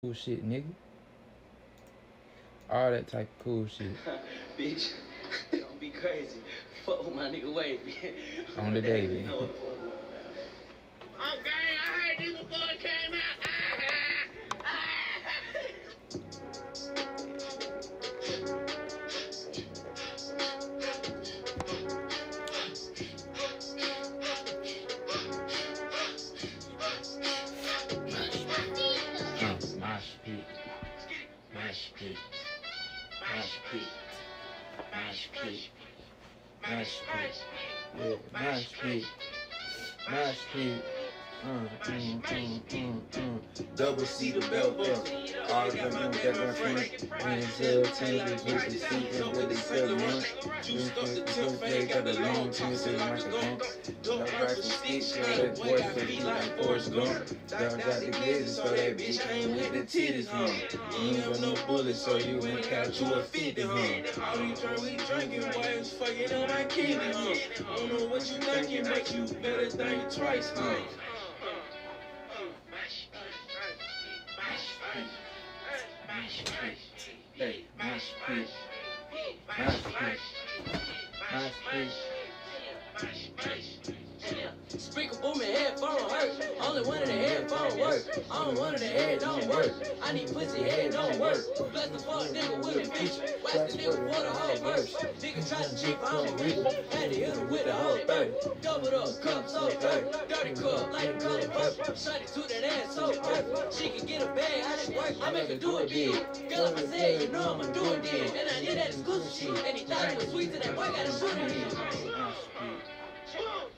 Cool shit, nigga. All that type of cool shit. Bitch, don't be crazy. Fuck with my nigga Wavy. On the daily. Okay, I heard this before it came out. Double C the belt buckle. All of them that got Frank. And tell changes with the seat and with the seven months. Juiced up the tip fade, got the long chin, so you might have gone. Dog rifle stick, show that boy for feet like Forrest Gump. Dog got the glizzy, so that bitch came with the titties, huh? You ain't have no bullets, so you went catch you a 50, huh? All these drink we drinking, boy, it's fucking on my kidney, huh? I don't know what you thinking, but you better think twice, huh? Hey, mash pitch. Speaker booming, headphone hurt. Only one of the headphone work. Only one of the head don't work. I need pussy, head don't work. Bless the fuck nigga with a feature. Wax the nigga for the whole verse. Nigga try to cheat, I'm a reaper. Had to hit him with the whole 30. Doubled up, cup so dirty. Dirty cup, like the color purple. Shut it to that ass so perfect. She can get a bag, how that work? I make her do it big. Girl, if I said, you know I'ma do it then. And I did that exclusive shit. And he thought it was sweet to that boy, gotta shoot it in.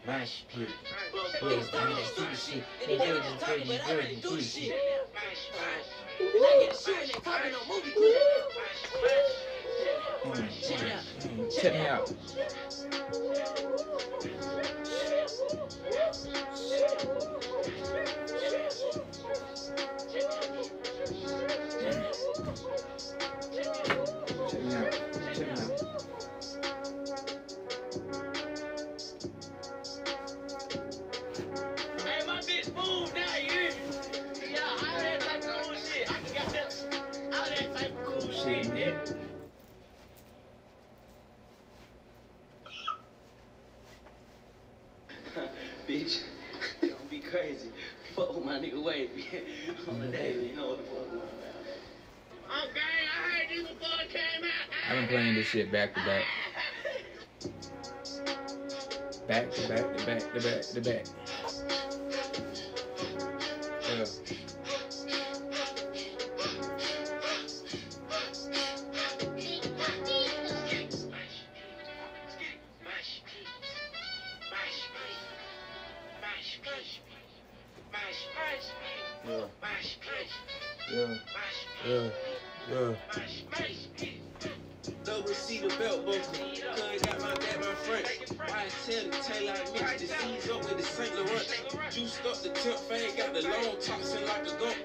Mash pit. Niggas talking that stupid shit. And they never just talking, but I really do the shit. And I get the shit and they talking on movie clips. Check me out. Check me out. Bitch, don't be crazy. Fuck with my nigga Wavy. On the daily, you know what the fuck. Okay, I heard this before it came out. I've been playing this shit back to back. Back to back to back to back to back. Yeah. Double C the belt buckle. Cuz got my back, my front. Why tell the tail like mix the C's up with the St. Laurent. Juiced up the tip fade, got the long toxin like a gump.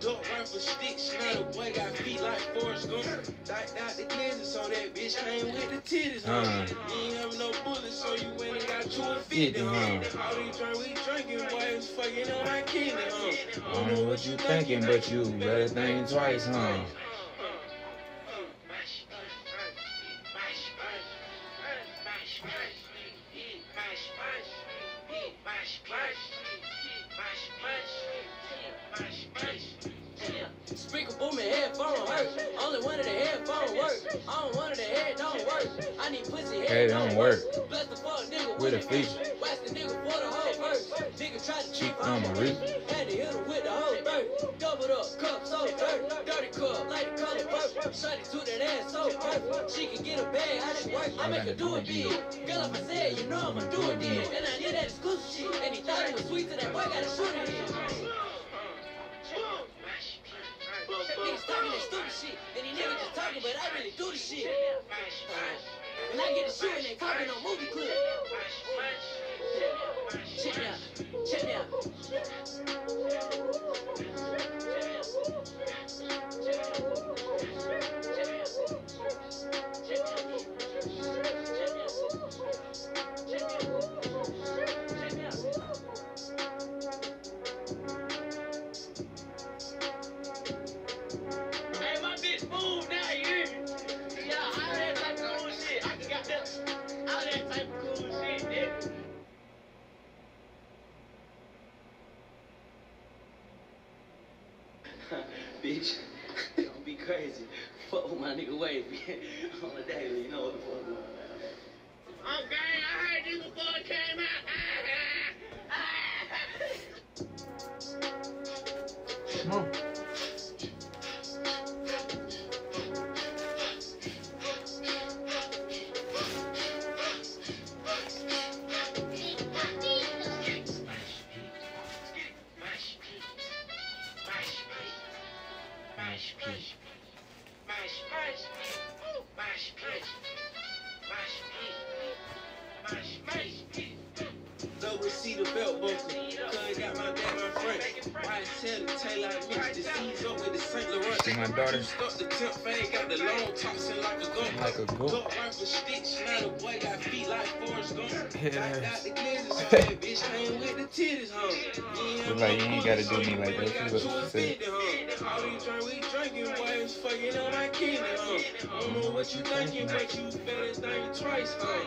Dog rifle stick, Schneider boy got feet like Forrest Gump. Diked out the glizzy, so that bitch came with the titties, huh? You ain't have no bullets, so you went and got you a 50, huh? All these drink we drinking, boy, it's fucking on my kidney, huh? I don't know what you thinking, but you better think twice, huh? Speaker booming, headphone hurt. Only one of the headphone work. Only one of the head don't work. I need pussy, head don't work. Bless the fuck nigga With a feature. Wax the nigga for the whole verse. Nigga try to cheat, I'm a reaper. Had to hit him with the whole 30. Doubled up, cup so dirty. Dirty cup, like the color purple. Shut it to that ass so perfect. She can get a bag, how that work? I make her do it big. Girl, if I said, you know I'ma do it then. And I did that exclusive shit. And he thought it was sweet to that boy, gotta shoot it in. Niggas talking that stupid shit. And these niggas just talking, but I really do the shit. And I get the shit and they talking on movie clips. Check me out. Check me out. Bitch, don't be crazy. Fuck with my nigga Wave on the daily, you know what the fuck going on. Okay, I heard you before it came out. Come on. See the belt buckle, cuz got my dad, my friend. Why tell the tail like mix the seeds up with the St. Laurent. See my daughter. Stuck the temp fade, got the long tossing like a gun. Like a goat. Duck rifle stitch, now the boy got feet like Forrest Gump. Yeah. Got the glizzes on that bitch, came with the titties, huh? Look like you ain't gotta do me like that. That's what she said. All these drink we drinking, boys, fucking on my kidney, huh? I don't know what you thinking, but you better think twice, huh?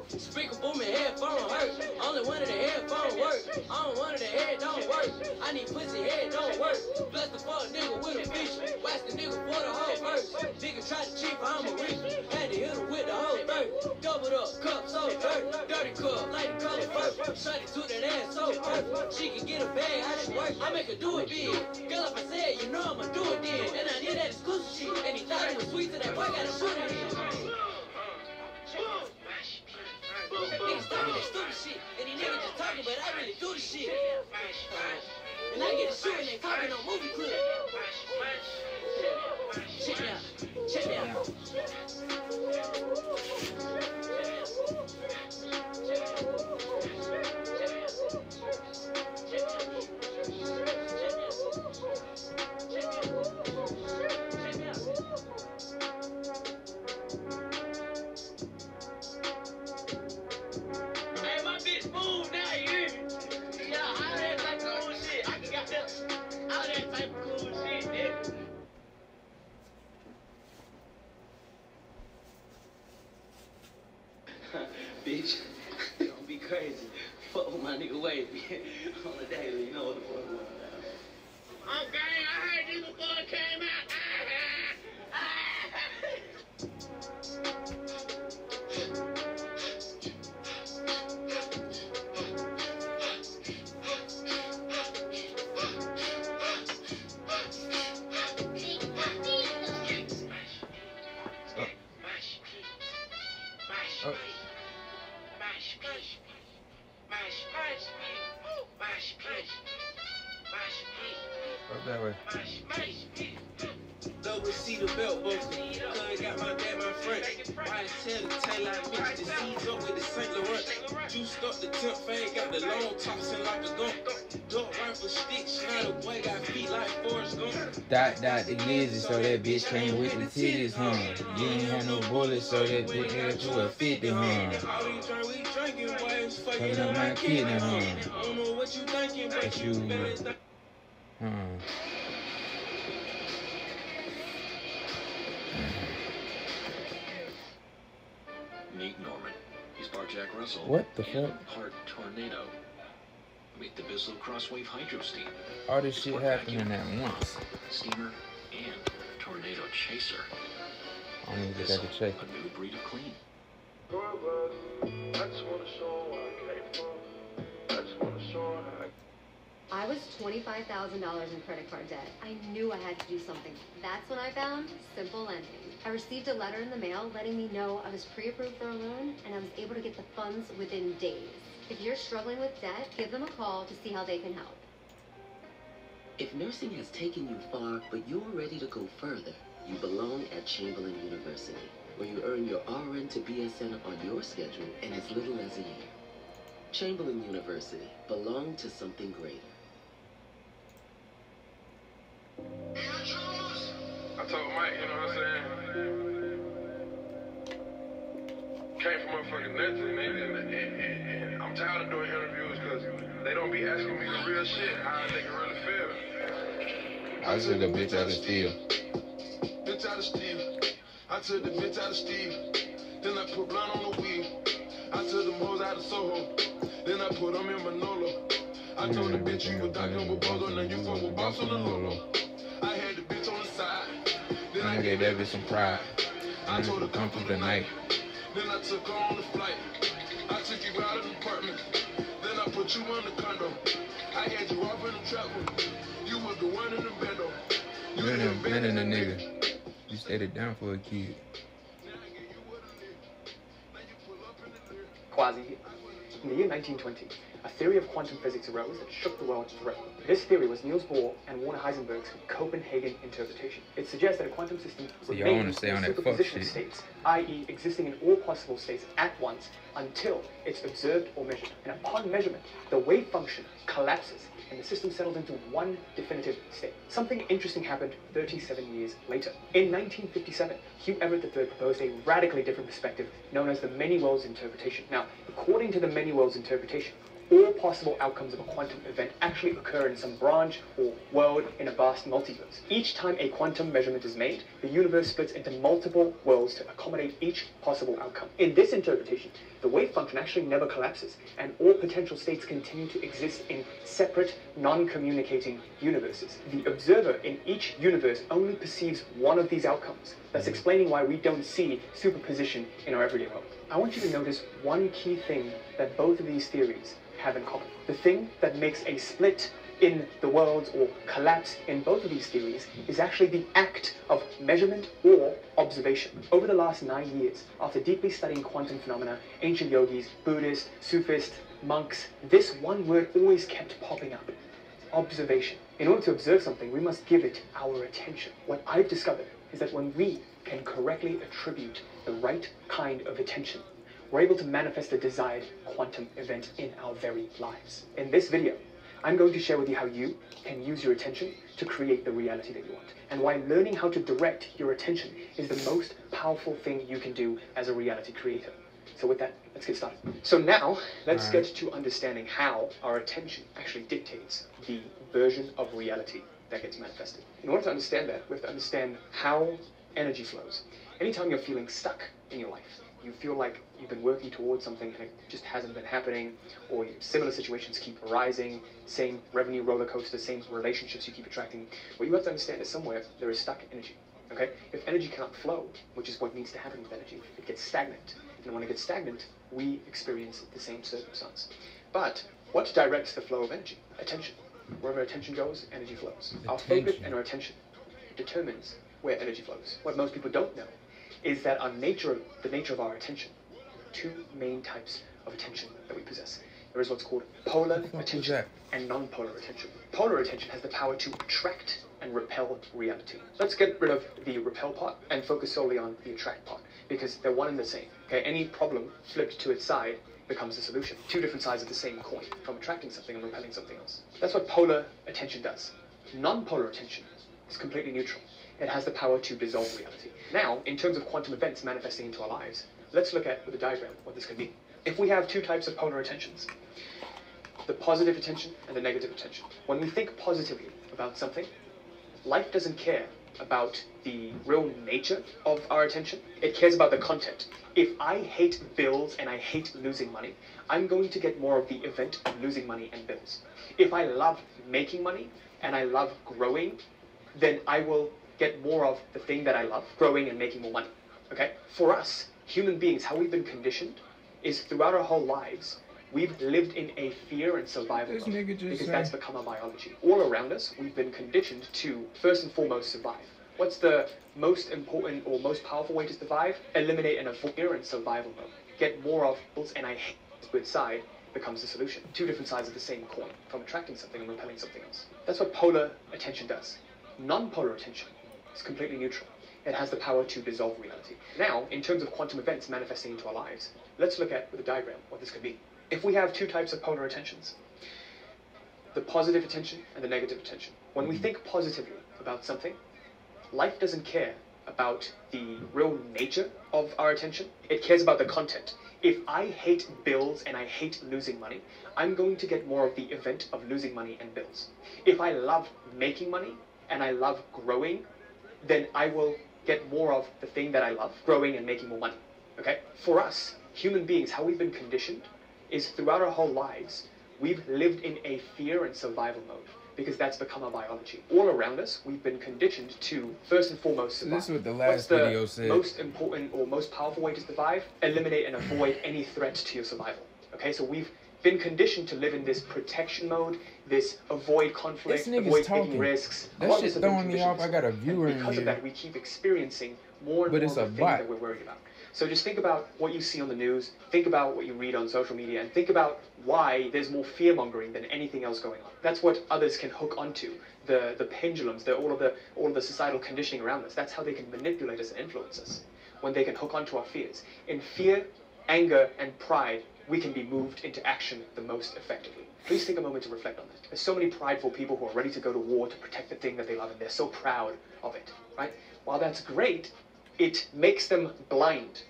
Speaker booming, headphone hurt. Only one of the headphone work. On one of the head don't work. I need pussy head don't work. Bless the fuck nigga with a fish. Wax the nigga for the whole verse. Nigga try to cheat, but I'm a rich. Had to hit him with the whole third. Doubled up, cup so dirty. Dirty cup, like the color first. Shawty to that ass so perfect. She can get a bag, how she work. I make her do it big. Girl, if I said, you know I'ma do it then. And I need that exclusive shit. And he thought it was sweet to that boy, gotta shoot it in. Niggas talking that stupid shit, and these niggas just talking, but I really do the shit. And I get to shooting and talking on movie clips. Check me out. Check me out. Bitch, don't be crazy. Fuck with my nigga Wave on the daily, you know what the fuck going on. Okay, I heard you before it came out. That way. Double see the belt buckle, cuz got my dad, my friend. Why tell the tail like mix the seeds up with the St. Laurent. Juiced up the temp fade, got the long tossing like a gun. Duck rifle stitch, now the boy got feet like Forrest Gump. Dot the glizzy, so that bitch came with the titties, huh? You ain't had no bullets, so that bitch got to a 50, huh? All these drink we drinking, boys, fucking on my kidney, huh? I don't know what you thinking, but you better think. Meet Norman. He's part Jack Russell. What the fuck? Part Tornado. Meet the Bissell Crosswave Hydro Steam. All this shit happening at once. Steamer and Tornado Chaser. I don't even think I could check a new breed of clean. I was $25,000 in credit card debt. I knew I had to do something. That's when I found Simple Lending. I received a letter in the mail letting me know I was pre-approved for a loan and I was able to get the funds within days. If you're struggling with debt, give them a call to see how they can help. If nursing has taken you far, but you're ready to go further, you belong at Chamberlain University, where you earn your RN to BSN on your schedule in as little as a year. Chamberlain University, belong to something greater. I told Mike, you know what I'm saying? Came from motherfucking nuts, and I'm tired of doing interviews because they don't be asking me the real shit, how a nigga really feel. I took a bitch out of steel. out of Steve. I took the bitch out of Steve. Then I put blunt on the weed. I took them hoes out of Soho. Then I put them in Manolo. I told the bitch you would die with Bozo, now you fuck with Boss on the Lolo. I had the bitch on the side. Then I gave that bitch some pride. I told her come through the night. Then I took her on the flight. I took you out of the apartment. Then I put you in the condo. I had you off in the trap room. You was the one in the bando. You didn't abandon a nigga. You stayed it down for a kid. Quasi. In the year 1920, a theory of quantum physics arose that shook the world forever. This theory was Niels Bohr and Werner Heisenberg's Copenhagen interpretation. It suggests that a quantum system remains in superposition states, i.e. existing in all possible states at once until it's observed or measured. And upon measurement, the wave function collapses and the system settles into one definitive state. Something interesting happened 37 years later. In 1957, Hugh Everett III proposed a radically different perspective known as the many worlds interpretation. Now, according to the many worlds interpretation, all possible outcomes of a quantum event actually occur in some branch or world in a vast multiverse. Each time a quantum measurement is made, the universe splits into multiple worlds to accommodate each possible outcome. In this interpretation, the wave function actually never collapses, and all potential states continue to exist in separate, non-communicating universes. The observer in each universe only perceives one of these outcomes, thus explaining why we don't see superposition in our everyday world. I want you to notice one key thing that both of these theories have in common. The thing that makes a split in the worlds or collapse in both of these theories is actually the act of measurement or observation. Over the last 9 years, after deeply studying quantum phenomena, ancient yogis, Buddhists, Sufists, monks, this one word always kept popping up: observation. In order to observe something, we must give it our attention. What I've discovered is that when we can correctly attribute the right kind of attention, we're able to manifest the desired quantum event in our very lives. In this video, I'm going to share with you how you can use your attention to create the reality that you want, and why learning how to direct your attention is the most powerful thing you can do as a reality creator. So with that, let's get started. So now, let's get to understanding how our attention actually dictates the version of reality that gets manifested. In order to understand that, we have to understand how energy flows. Anytime you're feeling stuck in your life, you feel like you've been working towards something and it just hasn't been happening, or similar situations keep arising, same revenue roller coaster, same relationships you keep attracting, what you have to understand is somewhere there is stuck energy, okay? If energy cannot flow, which is what needs to happen with energy, it gets stagnant. And when it gets stagnant, we experience the same circumstance. But what directs the flow of energy? Attention. Wherever attention goes, energy flows. Our focus and our attention determines where energy flows. What most people don't know is that the nature of our attention, two main types of attention that we possess. There is what's called polar attention and non-polar attention. Polar attention has the power to attract and repel reality. Let's get rid of the repel part and focus solely on the attract part, because they're one and the same. Okay, any problem flipped to its side becomes the solution. Two different sides of the same coin, from attracting something and repelling something else. That's what polar attention does. Non-polar attention is completely neutral. It has the power to dissolve reality. Now, in terms of quantum events manifesting into our lives, let's look at, with a diagram, what this could be. If we have two types of polar attentions, the positive attention and the negative attention. When we think positively about something, life doesn't care about the real nature of our attention. It cares about the content. If I hate bills and I hate losing money, I'm going to get more of the event of losing money and bills. If I love making money and I love growing, then I will get more of the thing that I love, growing and making more money, okay? For us, human beings, how we've been conditioned is throughout our whole lives, we've lived in a fear and survival mode, because that's become our biology. All around us, we've been conditioned to, first and foremost, survive. What's the most important or most powerful way to survive? Eliminate and avoid fear and survival mode. Get more of bills and I hate this side becomes the solution. Two different sides of the same coin, from attracting something and repelling something else. That's what polar attention does. Non-polar attention is completely neutral. It has the power to dissolve reality. Now, in terms of quantum events manifesting into our lives, let's look at, with a diagram, what this could be. If we have two types of polar attentions, the positive attention and the negative attention. When we think positively about something, life doesn't care about the real nature of our attention. It cares about the content. If I hate bills and I hate losing money, I'm going to get more of the event of losing money and bills. If I love making money and I love growing, then I will get more of the thing that I love, growing and making more money. Okay? For us, human beings, how we've been conditioned is throughout our whole lives, we've lived in a fear and survival mode, because that's become our biology. All around us, we've been conditioned to, first and foremost, survive. This is what the last video said. Most important or most powerful way to survive? Eliminate and avoid any threats to your survival. Okay, so we've been conditioned to live in this protection mode, this avoid conflict, avoid taking risks. That shit's throwing me off. I got a viewer in here. Because of that, we keep experiencing more and more of the things that we're worried about. So just think about what you see on the news, think about what you read on social media, and think about why there's more fear-mongering than anything else going on. That's what others can hook onto, the pendulums, all of the societal conditioning around us. That's how they can manipulate us and influence us, when they can hook onto our fears. In fear, anger, and pride, we can be moved into action the most effectively. Please take a moment to reflect on that. There's so many prideful people who are ready to go to war to protect the thing that they love, and they're so proud of it, right? While that's great, it makes them blind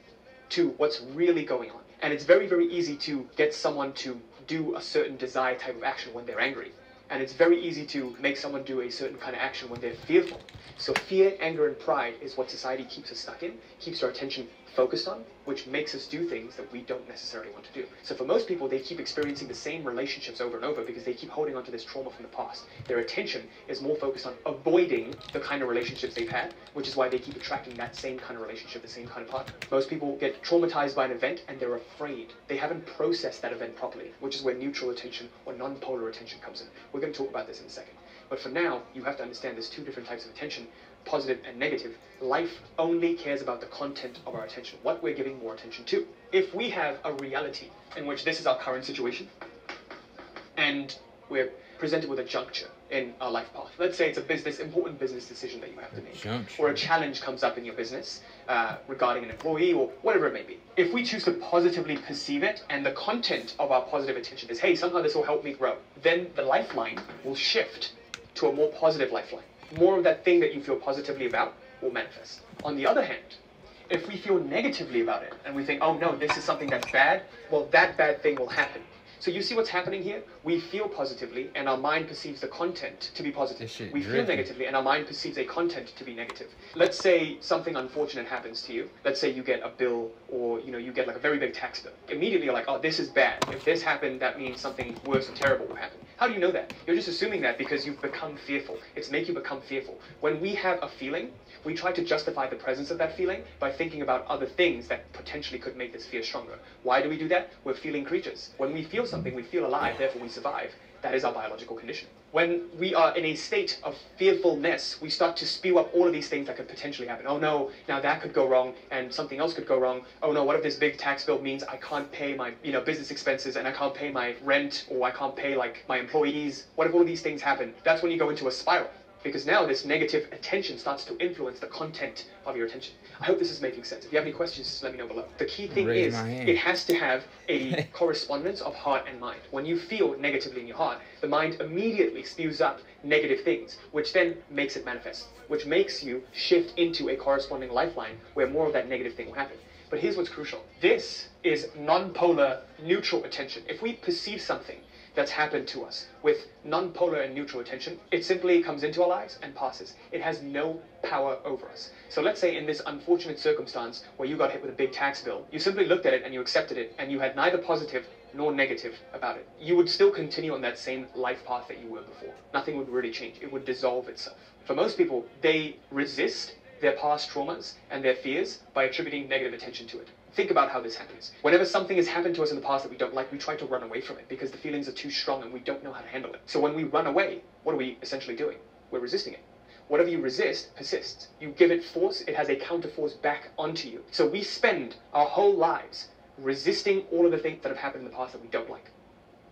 to what's really going on. And it's very, very easy to get someone to do a certain desired type of action when they're angry. And it's very easy to make someone do a certain kind of action when they're fearful. So fear, anger, and pride is what society keeps us stuck in, keeps our attention focused on, which makes us do things that we don't necessarily want to do. So for most people, they keep experiencing the same relationships over and over because they keep holding on to this trauma from the past. Their attention is more focused on avoiding the kind of relationships they've had, which is why they keep attracting that same kind of relationship, the same kind of partner. Most people get traumatized by an event and they're afraid. They haven't processed that event properly, which is where neutral attention or non-polar attention comes in. We're going to talk about this in a second. But for now, you have to understand there's two different types of attention, positive and negative. Life only cares about the content of our attention, what we're giving more attention to. If we have a reality in which this is our current situation, and we're presented with a juncture in our life path. Let's say it's a important business decision that you have to make, or a challenge comes up in your business regarding an employee or whatever it may be. If we choose to positively perceive it, and the content of our positive attention is, hey, somehow this will help me grow, then the lifeline will shift to a more positive lifeline. More of that thing that you feel positively about will manifest. On the other hand, if we feel negatively about it and we think, oh no, this is something that's bad, well, that bad thing will happen. So you see what's happening here? We feel positively and our mind perceives the content to be positive. We feel negatively and our mind perceives a content to be negative. Let's say something unfortunate happens to you. Let's say you get a bill, or you get like a very big tax bill. Immediately you're like, oh, this is bad. If this happened, that means something worse and terrible will happen. How do you know that? You're just assuming that because you've become fearful. It's make you become fearful. When we have a feeling, we try to justify the presence of that feeling by thinking about other things that potentially could make this fear stronger. Why do we do that? We're feeling creatures. When we feel something, we feel alive, therefore we survive. That is our biological condition. When we are in a state of fearfulness, we start to spew up all of these things that could potentially happen. Oh no, now that could go wrong, and something else could go wrong. Oh no, what if this big tax bill means I can't pay my business expenses, and I can't pay my rent, or I can't pay like my employees? What if all of these things happen? That's when you go into a spiral. Because now this negative attention starts to influence the content of your attention. I hope this is making sense. If you have any questions, just let me know below. The key thing is, it has to have a correspondence of heart and mind. When you feel negatively in your heart, the mind immediately spews up negative things, which then makes it manifest, which makes you shift into a corresponding lifeline where more of that negative thing will happen. But here's what's crucial. This is non-polar, neutral attention. If we perceive something that's happened to us with non-polar and neutral attention, it simply comes into our lives and passes. It has no power over us. So let's say in this unfortunate circumstance where you got hit with a big tax bill, you simply looked at it and you accepted it, and you had neither positive nor negative about it. You would still continue on that same life path that you were before. Nothing would really change. It would dissolve itself. For most people, they resist their past traumas and their fears by attributing negative attention to it. Think about how this happens. Whenever something has happened to us in the past that we don't like, we try to run away from it because the feelings are too strong and we don't know how to handle it. So when we run away, what are we essentially doing? We're resisting it. Whatever you resist persists. You give it force, it has a counter force back onto you. So we spend our whole lives resisting all of the things that have happened in the past that we don't like.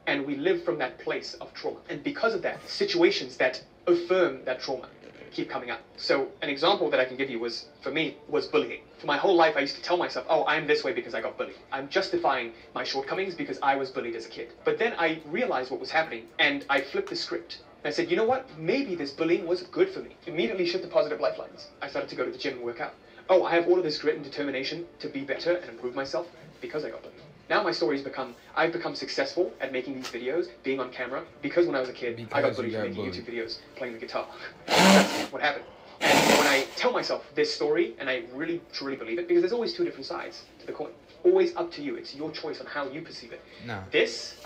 And we live from that place of trauma. And because of that, situations that affirm that trauma keep coming up. So an example that I can give you was, for me, was bullying. For my whole life, I used to tell myself, oh, I'm this way because I got bullied. I'm justifying my shortcomings because I was bullied as a kid. But then I realized what was happening, and I flipped the script. And I said, you know what? Maybe this bullying was good for me. Immediately shift to positive lifelines. I started to go to the gym and work out. Oh, I have all of this grit and determination to be better and improve myself because I got bullied. Now my story's become, I've become successful at making these videos, being on camera, because when I was a kid, I got bullied for making YouTube videos, playing the guitar. That's what happened. And when I tell myself this story, and I really truly believe it, because there's always two different sides to the coin. Always up to you. It's your choice on how you perceive it. No. This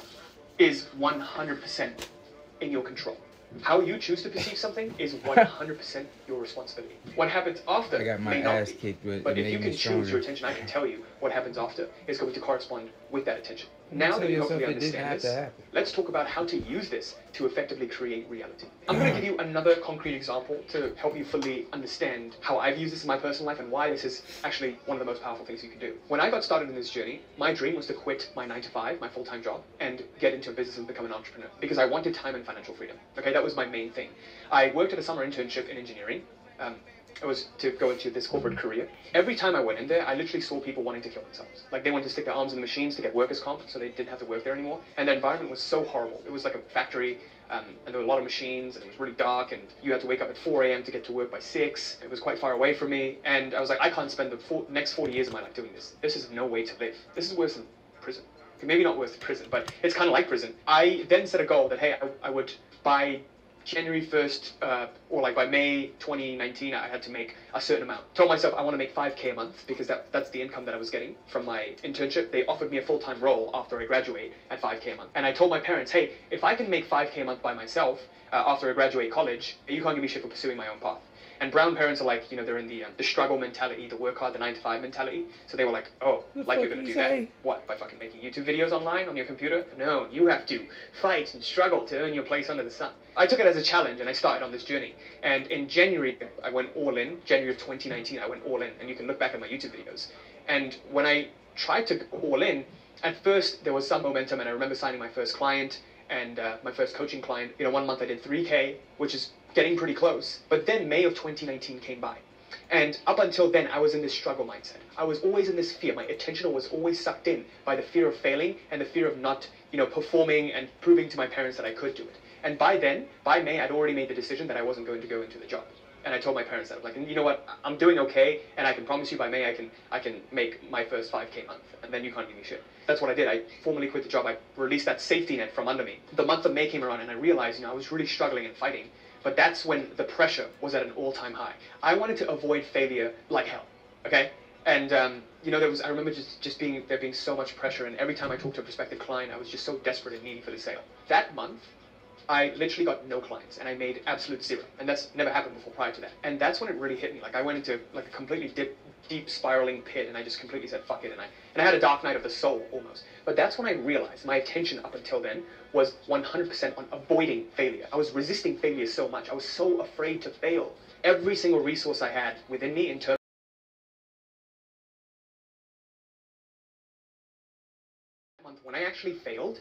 is 100% in your control. How you choose to perceive something is 100% your responsibility. What happens after I got my may not ass be. kicked, but But it if you made can me choose stronger. your attention, I can tell you what happens after is going to correspond with that attention. Now Tell that you yourself hopefully it didn't understand have this, to happen. let's talk about how to use this to effectively create reality. I'm going to give you another concrete example to help you fully understand how I've used this in my personal life and why this is actually one of the most powerful things you can do. When I got started in this journey, my dream was to quit my 9-to-5, my full-time job, and get into a business and become an entrepreneur because I wanted time and financial freedom. Okay, that was my main thing. I worked at a summer internship in engineering. It was to go into this corporate career. Every time I went in there, I literally saw people wanting to kill themselves. Like they wanted to stick their arms in the machines to get workers' comp, so they didn't have to work there anymore. And the environment was so horrible. It was like a factory, and there were a lot of machines, and it was really dark, and you had to wake up at 4 a.m. to get to work by 6. It was quite far away from me, and I was like, I can't spend the next 40 years of my life doing this. This is no way to live. This is worse than prison. Okay, maybe not worse than prison, but it's kind of like prison. I then set a goal that, hey, I would by January 1st, or like by May 2019, I had to make a certain amount. Told myself I want to make 5K a month because that's the income that I was getting from my internship. They offered me a full-time role after I graduate at 5K a month. And I told my parents, hey, if I can make 5K a month by myself after I graduate college, you can't give me shit for pursuing my own path. And brown parents are like, you know, they're in the struggle mentality, the work hard, the 9-to-5 mentality. So they were like, oh, like you're going to do that? What, by fucking making YouTube videos online on your computer? No, you have to fight and struggle to earn your place under the sun. I took it as a challenge and I started on this journey. And in January, I went all in. January of 2019, I went all in. And you can look back at my YouTube videos. And when I tried to go all in, at first there was some momentum, and I remember signing my first client and my first coaching client. You know, 1 month I did 3K, which is getting pretty close. But then May of 2019 came by. And up until then, I was in this struggle mindset. I was always in this fear. My attention was always sucked in by the fear of failing and the fear of not, you know, performing and proving to my parents that I could do it. And by then, by May, I'd already made the decision that I wasn't going to go into the job. And I told my parents that, I was like, you know what, I'm doing okay, and I can promise you by May I can make my first 5K month, and then you can't give me shit. That's what I did. I formally quit the job. I released that safety net from under me. The month of May came around, and I realized, you know, I was really struggling and fighting. But that's when the pressure was at an all-time high. I wanted to avoid failure like hell, okay? And, you know, I remember there being so much pressure, and every time I talked to a prospective client, I was just so desperate and needy for the sale. That month, I literally got no clients, and I made absolute zero. And that's never happened before prior to that. And that's when it really hit me. Like, I went into like a completely deep spiraling pit, and I just completely said, fuck it. And I had a dark night of the soul, almost. But that's when I realized my attention up until then was 100% on avoiding failure. I was resisting failure so much. I was so afraid to fail. Every single resource I had within me in terms of when I actually failed,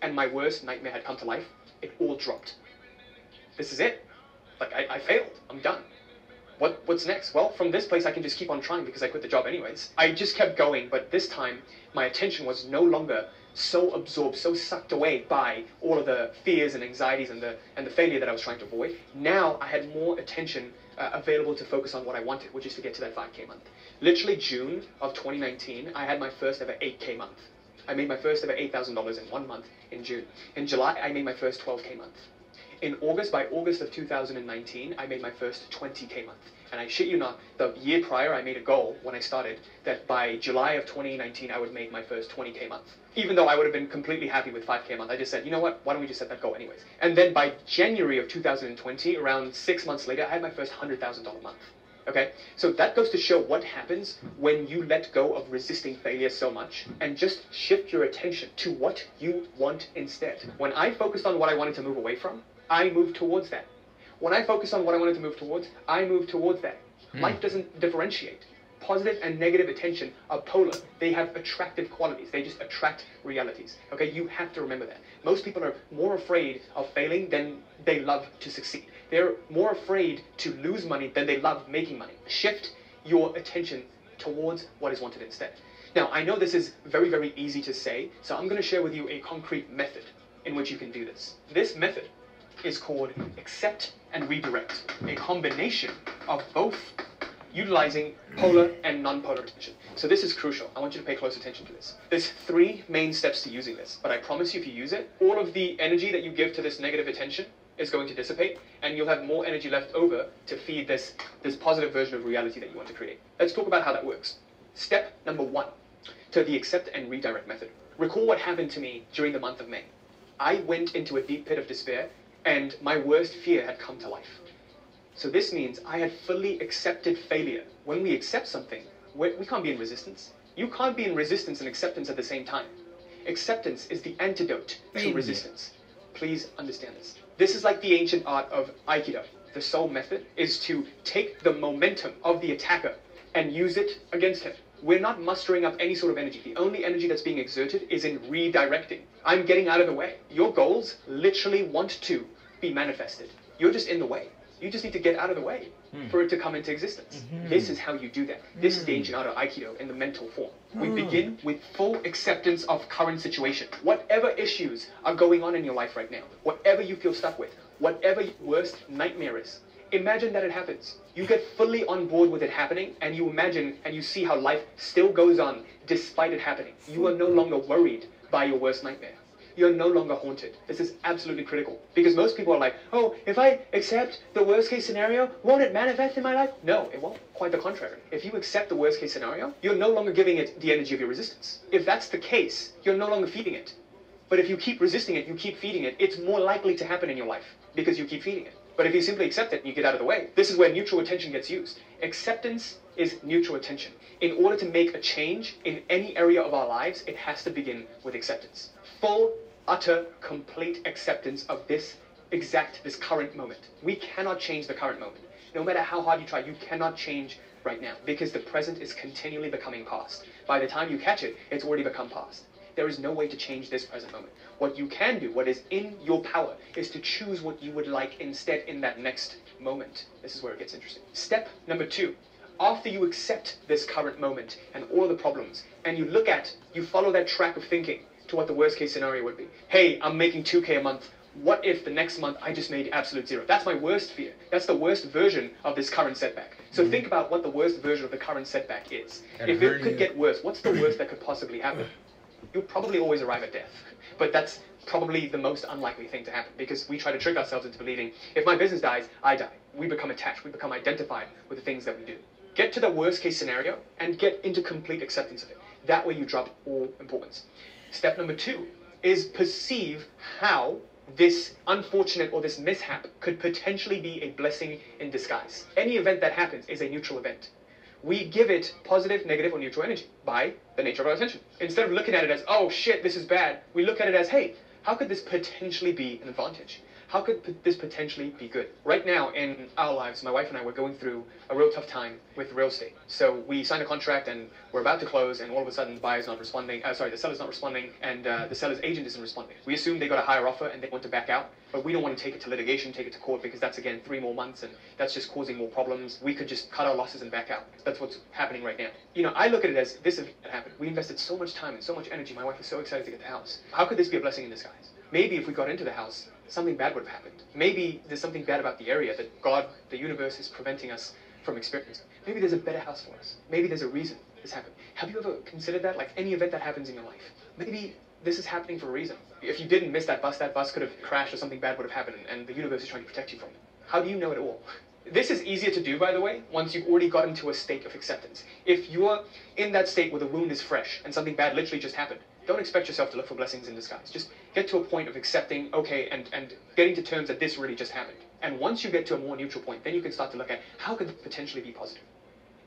and my worst nightmare had come to life, it all dropped. This is it. Like, I failed. I'm done. What's next? Well, from this place, I can just keep on trying because I quit the job anyways. I just kept going, but this time, my attention was no longer so absorbed, so sucked away by all of the fears and anxieties and the failure that I was trying to avoid. Now, I had more attention available to focus on what I wanted, which is to get to that 5K month. Literally June of 2019, I had my first ever 8K month. I made my first ever $8,000 in 1 month in June. In July, I made my first 12K month. In August, by August of 2019, I made my first 20K month. And I shit you not, the year prior, I made a goal when I started that by July of 2019, I would make my first 20K month. Even though I would have been completely happy with 5K a month, I just said, you know what, why don't we just set that goal anyways? And then by January of 2020, around 6 months later, I had my first $100,000 month. Okay, so that goes to show what happens when you let go of resisting failure so much and just shift your attention to what you want instead. When I focused on what I wanted to move away from, I moved towards that. When I focused on what I wanted to move towards, I moved towards that. Life doesn't differentiate. Positive and negative attention are polar. They have attractive qualities. They just attract realities. Okay, you have to remember that. Most people are more afraid of failing than they love to succeed. They're more afraid to lose money than they love making money. Shift your attention towards what is wanted instead. Now, I know this is very, very easy to say, so I'm going to share with you a concrete method in which you can do this. This method is called accept and redirect, a combination of both utilizing polar and non-polar attention. So this is crucial. I want you to pay close attention to this. There's 3 main steps to using this, but I promise you if you use it, all of the energy that you give to this negative attention is going to dissipate, and you'll have more energy left over to feed this positive version of reality that you want to create. Let's talk about how that works. Step number 1, to the accept and redirect method. Recall what happened to me during the month of May. I went into a deep pit of despair, and my worst fear had come to life. So this means I had fully accepted failure. When we accept something, we can't be in resistance. You can't be in resistance and acceptance at the same time. Acceptance is the antidote to resistance. Please understand this. This is like the ancient art of Aikido. The sole method is to take the momentum of the attacker and use it against him. We're not mustering up any sort of energy. The only energy that's being exerted is in redirecting. I'm getting out of the way. Your goals literally want to be manifested. You're just in the way. You just need to get out of the way for it to come into existence. This is how you do that. This is the ancient art of Aikido in the mental form. We begin with full acceptance of current situation. Whatever issues are going on in your life right now, whatever you feel stuck with, whatever your worst nightmare is, imagine that it happens. You get fully on board with it happening, and you imagine and you see how life still goes on despite it happening. You are no longer worried by your worst nightmare. You're no longer haunted. This is absolutely critical. Because most people are like, oh, if I accept the worst case scenario, won't it manifest in my life? No, it won't. Quite the contrary. If you accept the worst case scenario, you're no longer giving it the energy of your resistance. If that's the case, you're no longer feeding it. But if you keep resisting it, you keep feeding it, it's more likely to happen in your life because you keep feeding it. But if you simply accept it and you get out of the way, this is where neutral attention gets used. Acceptance is neutral attention. In order to make a change in any area of our lives, it has to begin with acceptance. Full, utter, complete acceptance of this current moment. We cannot change the current moment. No matter how hard you try, you cannot change right now because the present is continually becoming past. By the time you catch it, it's already become past. There is no way to change this present moment. What you can do, what is in your power, is to choose what you would like instead in that next moment. This is where it gets interesting. Step number 2. After you accept this current moment and all of the problems, and you follow that track of thinking to what the worst case scenario would be. Hey, I'm making 2K a month. What if the next month I just made absolute zero? That's my worst fear. That's the worst version of this current setback. So think about what the worst version of the current setback is. If it could get worse, what's the worst that could possibly happen? You'll probably always arrive at death. But that's probably the most unlikely thing to happen because we try to trick ourselves into believing, if my business dies, I die. We become attached. We become identified with the things that we do. Get to the worst case scenario and get into complete acceptance of it. That way you drop all importance. Step number 2 is perceive how this unfortunate or this mishap could potentially be a blessing in disguise. Any event that happens is a neutral event. We give it positive, negative, or neutral energy by the nature of our attention. Instead of looking at it as, oh shit, this is bad, we look at it as, hey, how could this potentially be an advantage? How could this potentially be good? Right now in our lives, my wife and I were going through a real tough time with real estate. So we signed a contract and we're about to close, and all of a sudden the seller's not responding, and the seller's agent isn't responding. We assume they got a higher offer and they want to back out, but we don't want to take it to litigation, take it to court, because that's again 3 more months and that's just causing more problems. We could just cut our losses and back out. That's what's happening right now. You know, I look at it as this event that happened. We invested so much time and so much energy. My wife was so excited to get the house. How could this be a blessing in disguise? Maybe if we got into the house, something bad would have happened. Maybe there's something bad about the area that God, the universe, is preventing us from experiencing. Maybe there's a better house for us. Maybe there's a reason this happened. Have you ever considered that? Like any event that happens in your life, maybe this is happening for a reason. If you didn't miss that bus could have crashed or something bad would have happened, and the universe is trying to protect you from it. How do you know it all? This is easier to do, by the way, once you've already got into a state of acceptance. If you're in that state where the wound is fresh and something bad literally just happened, don't expect yourself to look for blessings in disguise. Just get to a point of accepting, okay, and getting to terms that this really just happened. And once you get to a more neutral point, then you can start to look at how could it potentially be positive.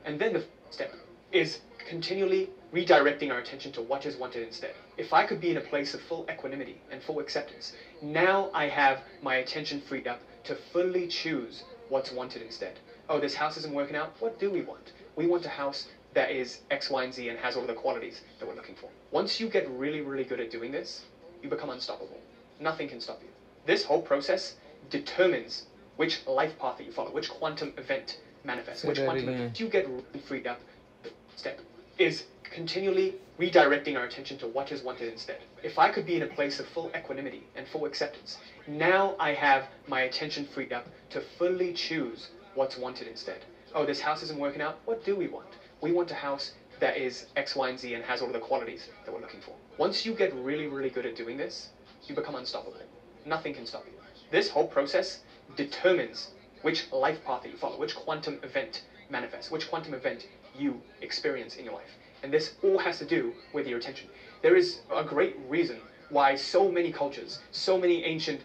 And then the step is continually redirecting our attention to what is wanted instead. If I could be in a place of full equanimity and full acceptance, now I have my attention freed up to fully choose what's wanted instead. Oh, this house isn't working out. What do we want? We want a house that is X, Y, and Z and has all the qualities that we're looking for. Once you get really, really good at doing this, you become unstoppable. Nothing can stop you. This whole process determines which life path that you follow, which quantum event manifests, which quantum event you get really freed up. The step is continually redirecting our attention to what is wanted instead. If I could be in a place of full equanimity and full acceptance, now I have my attention freed up to fully choose what's wanted instead. Oh, this house isn't working out. What do we want? We want a house that is X, Y, and Z and has all the qualities that we're looking for. Once you get really, really good at doing this, you become unstoppable. Nothing can stop you. This whole process determines which life path that you follow, which quantum event manifests, which quantum event you experience in your life. And this all has to do with your attention. There is a great reason why so many cultures, so many ancient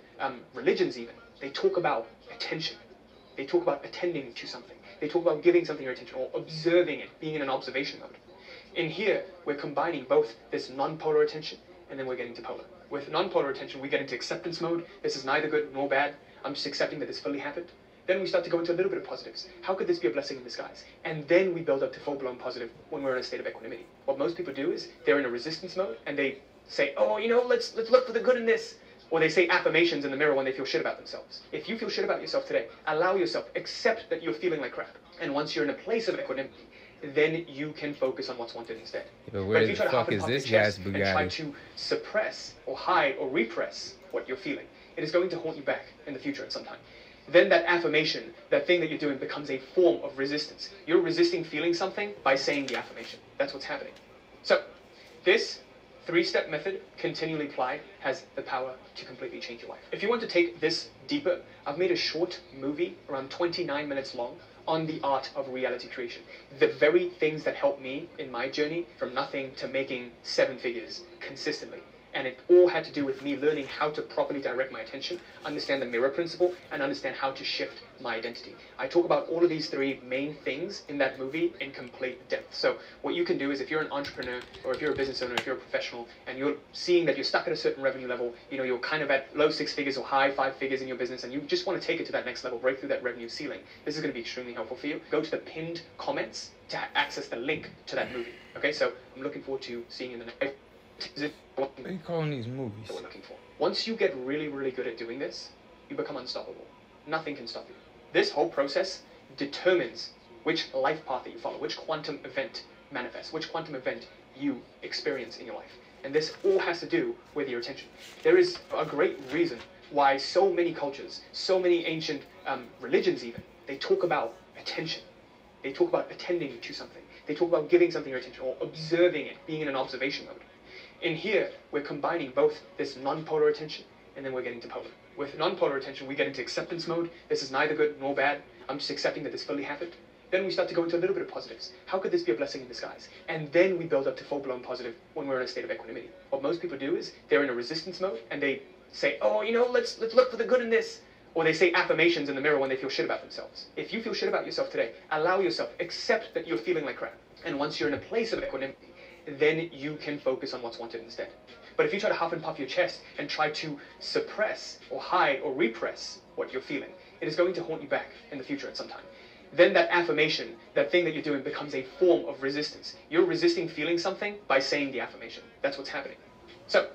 religions even, they talk about attention. They talk about attending to something. They talk about giving something your attention or observing it, being in an observation mode. In here, we're combining both this non-polar attention and then we're getting to polar. With non-polar attention, we get into acceptance mode. This is neither good nor bad. I'm just accepting that this fully happened. Then we start to go into a little bit of positives. How could this be a blessing in disguise? And then we build up to full-blown positive when we're in a state of equanimity. What most people do is they're in a resistance mode and they say, oh, you know, let's look for the good in this. Or they say affirmations in the mirror when they feel shit about themselves. If you feel shit about yourself today, allow yourself, accept that you're feeling like crap. And once you're in a place of equanimity, then you can focus on what's wanted instead. But where the fuck is this guy's Bugatti? And try to suppress or hide or repress what you're feeling, it is going to haunt you back in the future at some time. Then that affirmation, that thing that you're doing, becomes a form of resistance. You're resisting feeling something by saying the affirmation. That's what's happening. So, this 3-step method, continually applied, has the power to completely change your life. If you want to take this deeper, I've made a short movie, around 29 minutes long, on the art of reality creation. The very things that helped me in my journey from nothing to making 7 figures consistently. And it all had to do with me learning how to properly direct my attention, understand the mirror principle, and understand how to shift my identity. I talk about all of these 3 main things in that movie in complete depth. So what you can do is, if you're an entrepreneur, or if you're a business owner, if you're a professional, and you're seeing that you're stuck at a certain revenue level, you know, you're kind of at low 6 figures or high 5 figures in your business, and you just want to take it to that next level, break through that revenue ceiling, this is going to be extremely helpful for you. Go to the pinned comments to access the link to that movie. Okay, so I'm looking forward to seeing you in the next. What are you calling these movies? That we're looking for. Once you get really, really good at doing this, you become unstoppable. Nothing can stop you. This whole process determines which life path that you follow, which quantum event manifests, which quantum event you experience in your life. And this all has to do with your attention. There is a great reason why so many cultures, so many ancient religions even, they talk about attention. They talk about attending to something. They talk about giving something your attention or observing it, being in an observation mode. In here, we're combining both this non-polar attention and then we're getting to polar. With non-polar attention, we get into acceptance mode. This is neither good nor bad. I'm just accepting that this fully happened. Then we start to go into a little bit of positives. How could this be a blessing in disguise? And then we build up to full-blown positive when we're in a state of equanimity. What most people do is they're in a resistance mode and they say, oh, you know, let's look for the good in this. Or they say affirmations in the mirror when they feel shit about themselves. If you feel shit about yourself today, allow yourself, accept that you're feeling like crap. And once you're in a place of equanimity, then you can focus on what's wanted instead. But if you try to huff and puff your chest and try to suppress or hide or repress what you're feeling, it is going to haunt you back in the future at some time. Then that affirmation, that thing that you're doing, becomes a form of resistance. You're resisting feeling something by saying the affirmation. That's what's happening. So,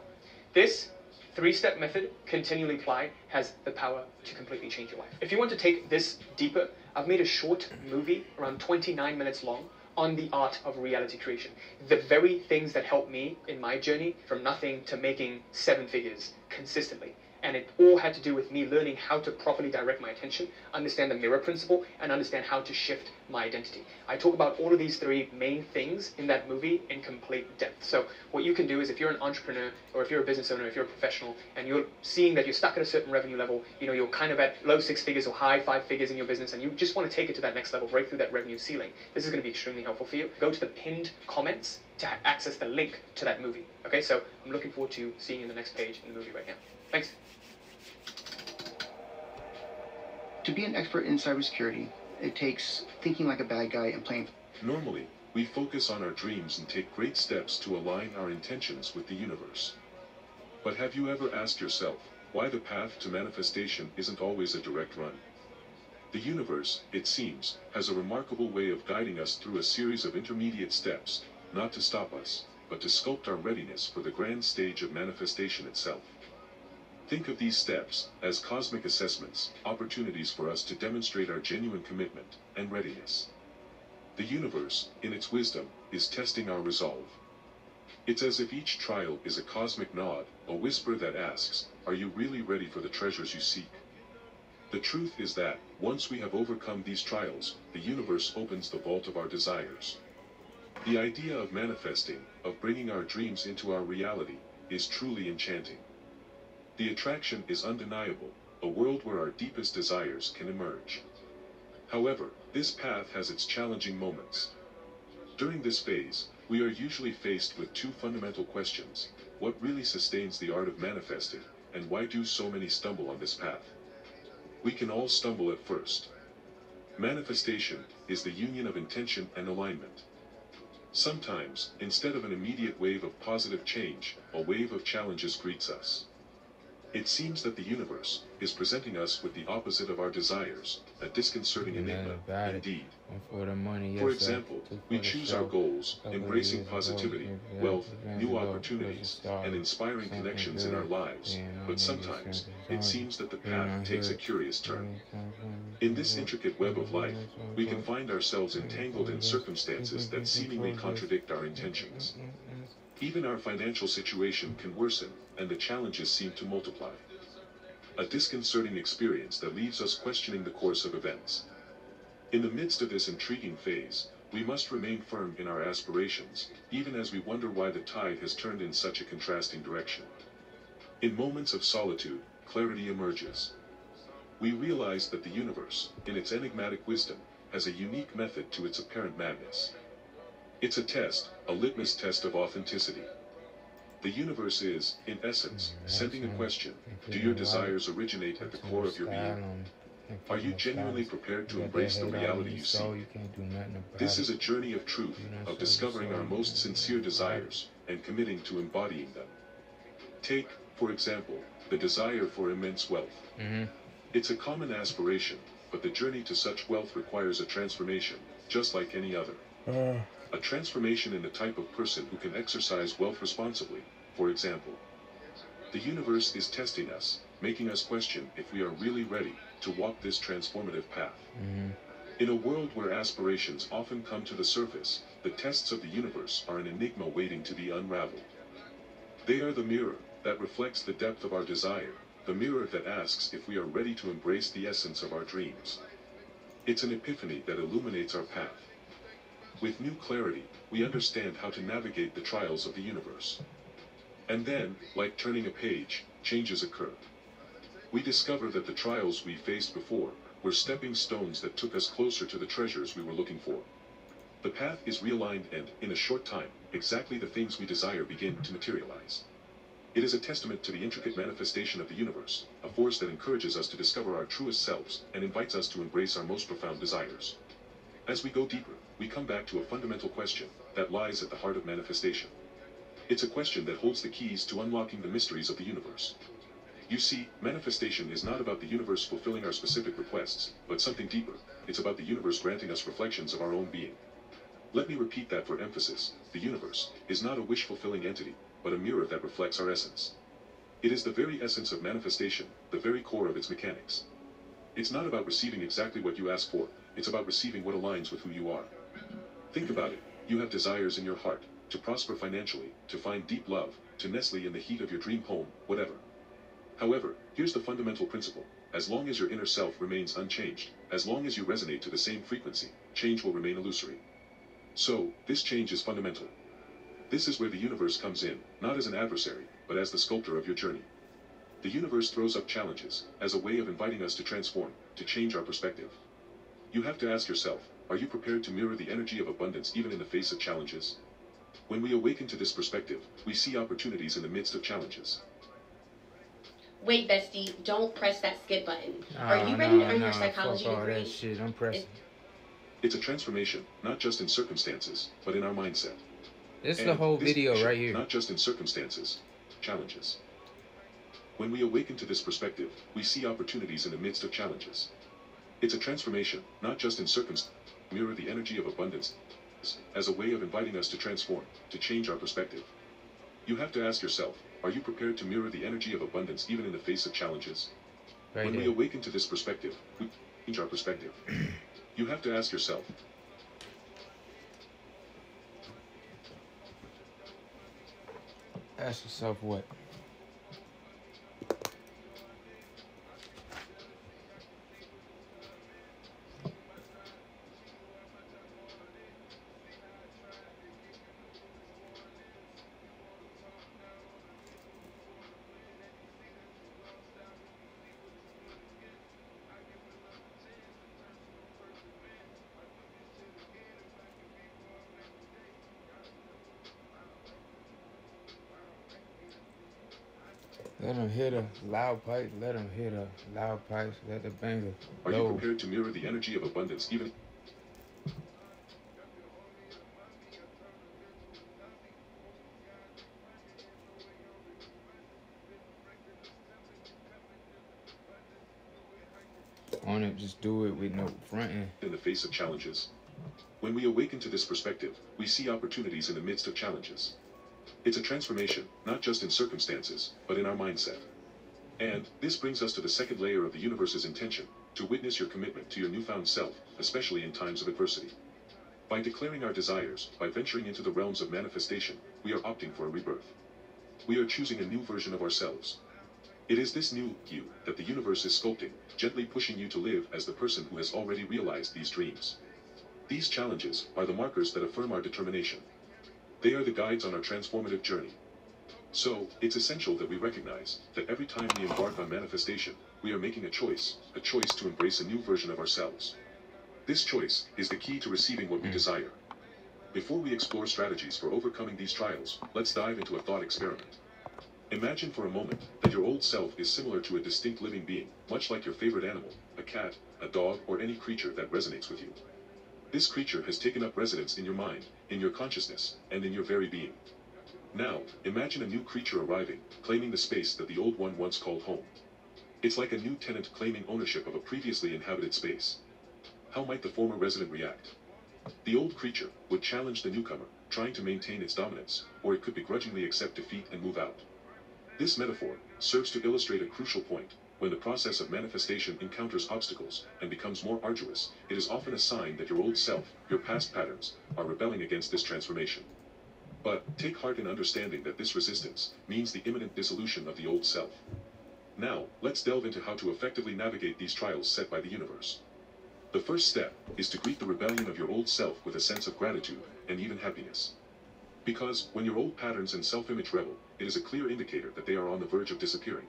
this 3-step method, continually applied, has the power to completely change your life. If you want to take this deeper, I've made a short movie, around 29 minutes long, on the art of reality creation. The very things that helped me in my journey from nothing to making 7 figures consistently. And it all had to do with me learning how to properly direct my attention, understand the mirror principle, and understand how to shift my identity. I talk about all of these 3 main things in that movie in complete depth. So what you can do is, if you're an entrepreneur, or if you're a business owner, if you're a professional, and you're seeing that you're stuck at a certain revenue level, you know, you're kind of at low 6 figures or high 5 figures in your business, and you just want to take it to that next level, break through that revenue ceiling, this is going to be extremely helpful for you. Go to the pinned comments to access the link to that movie. Okay, so I'm looking forward to seeing you in the next page in the movie right now. Thanks. To be an expert in cybersecurity, it takes thinking like a bad guy and playing. Normally, we focus on our dreams and take great steps to align our intentions with the universe. But have you ever asked yourself why the path to manifestation isn't always a direct run? The universe, it seems, has a remarkable way of guiding us through a series of intermediate steps, not to stop us, but to sculpt our readiness for the grand stage of manifestation itself. Think of these steps as cosmic assessments, opportunities for us to demonstrate our genuine commitment and readiness. The universe, in its wisdom, is testing our resolve. It's as if each trial is a cosmic nod, a whisper that asks, are you really ready for the treasures you seek? The truth is that, once we have overcome these trials, the universe opens the vault of our desires. The idea of manifesting, of bringing our dreams into our reality, is truly enchanting. The attraction is undeniable, a world where our deepest desires can emerge. However, this path has its challenging moments. During this phase, we are usually faced with two fundamental questions: what really sustains the art of manifesting, and why do so many stumble on this path? We can all stumble at first. Manifestation is the union of intention and alignment. Sometimes, instead of an immediate wave of positive change, a wave of challenges greets us. It seems that the universe is presenting us with the opposite of our desires, a disconcerting enigma, indeed. For example, we choose our goals, embracing positivity, wealth, new opportunities, and inspiring connections in our lives, but sometimes, it seems that the path takes a curious turn. In this intricate web of life, we can find ourselves entangled in circumstances that seemingly contradict our intentions. Even our financial situation can worsen, and the challenges seem to multiply. A disconcerting experience that leaves us questioning the course of events. In the midst of this intriguing phase, we must remain firm in our aspirations, even as we wonder why the tide has turned in such a contrasting direction. In moments of solitude, clarity emerges. We realize that the universe, in its enigmatic wisdom, has a unique method to its apparent madness. It's a test, a litmus test of authenticity. The universe is, in essence, sending a question: do your desires originate at the core of your being? Are you genuinely prepared to embrace the reality you seek? This is a journey of truth, of discovering our most sincere desires, and committing to embodying them. Take, for example, the desire for immense wealth. It's a common aspiration, but the journey to such wealth requires a transformation, just like any other. A transformation in the type of person who can exercise wealth responsibly, for example. The universe is testing us, making us question if we are really ready to walk this transformative path. In a world where aspirations often come to the surface, the tests of the universe are an enigma waiting to be unraveled. They are the mirror that reflects the depth of our desire, the mirror that asks if we are ready to embrace the essence of our dreams. It's an epiphany that illuminates our path. With new clarity, we understand how to navigate the trials of the universe. And then, like turning a page, changes occur. We discover that the trials we faced before were stepping stones that took us closer to the treasures we were looking for. The path is realigned and, in a short time, exactly the things we desire begin to materialize. It is a testament to the intricate manifestation of the universe, a force that encourages us to discover our truest selves and invites us to embrace our most profound desires. As we go deeper, we come back to a fundamental question that lies at the heart of manifestation. It's a question that holds the keys to unlocking the mysteries of the universe. You see, manifestation is not about the universe fulfilling our specific requests, but something deeper. It's about the universe granting us reflections of our own being. Let me repeat that for emphasis: the universe is not a wish-fulfilling entity, but a mirror that reflects our essence. It is the very essence of manifestation, the very core of its mechanics. It's not about receiving exactly what you ask for, it's about receiving what aligns with who you are. Think about it. You have desires in your heart: to prosper financially, to find deep love, to nestle in the heat of your dream home, whatever. However, here's the fundamental principle: as long as your inner self remains unchanged, as long as you resonate to the same frequency, change will remain illusory. So, this change is fundamental. This is where the universe comes in, not as an adversary, but as the sculptor of your journey. The universe throws up challenges, as a way of inviting us to transform, to change our perspective. You have to ask yourself, are you prepared to mirror the energy of abundance even in the face of challenges? When we awaken to this perspective, we see opportunities in the midst of challenges. Wait, bestie, don't press that skip button. Are you ready to earn your psychology degree? That shit, I'm pressing. It's a transformation, not just in circumstances, but in our mindset. This is the whole video right here. Not just in circumstances, challenges. When we awaken to this perspective, we see opportunities in the midst of challenges. It's a transformation, not just in circumstances, mirror the energy of abundance, as a way of inviting us to transform, to change our perspective. You have to ask yourself, are you prepared to mirror the energy of abundance even in the face of challenges? When we awaken to this perspective, we change our perspective. You have to ask yourself. Ask yourself what? Let them hit a loud pipe. Let them hit a loud pipe. Let the banger Are you low. prepared to mirror the energy of abundance even? On it, just do it with no fronting. In the face of challenges. When we awaken to this perspective, we see opportunities in the midst of challenges. It's a transformation, not just in circumstances, but in our mindset. And this brings us to the second layer of the universe's intention, to witness your commitment to your newfound self, especially in times of adversity. By declaring our desires, by venturing into the realms of manifestation, we are opting for a rebirth. We are choosing a new version of ourselves. It is this new you that the universe is sculpting, gently pushing you to live as the person who has already realized these dreams. These challenges are the markers that affirm our determination. They are the guides on our transformative journey. So, it's essential that we recognize that every time we embark on manifestation, we are making a choice to embrace a new version of ourselves. This choice is the key to receiving what we desire. Before we explore strategies for overcoming these trials, let's dive into a thought experiment. Imagine for a moment that your old self is similar to a distinct living being, much like your favorite animal, a cat, a dog, or any creature that resonates with you. This creature has taken up residence in your mind, in your consciousness, and in your very being. Now, imagine a new creature arriving, claiming the space that the old one once called home. It's like a new tenant claiming ownership of a previously inhabited space. How might the former resident react? The old creature would challenge the newcomer, trying to maintain its dominance, or it could begrudgingly accept defeat and move out. This metaphor serves to illustrate a crucial point. When the process of manifestation encounters obstacles and becomes more arduous, it is often a sign that your old self, your past patterns, are rebelling against this transformation. But take heart in understanding that this resistance means the imminent dissolution of the old self. Now, let's delve into how to effectively navigate these trials set by the universe. The first step is to greet the rebellion of your old self with a sense of gratitude and even happiness. Because when your old patterns and self-image rebel, it is a clear indicator that they are on the verge of disappearing.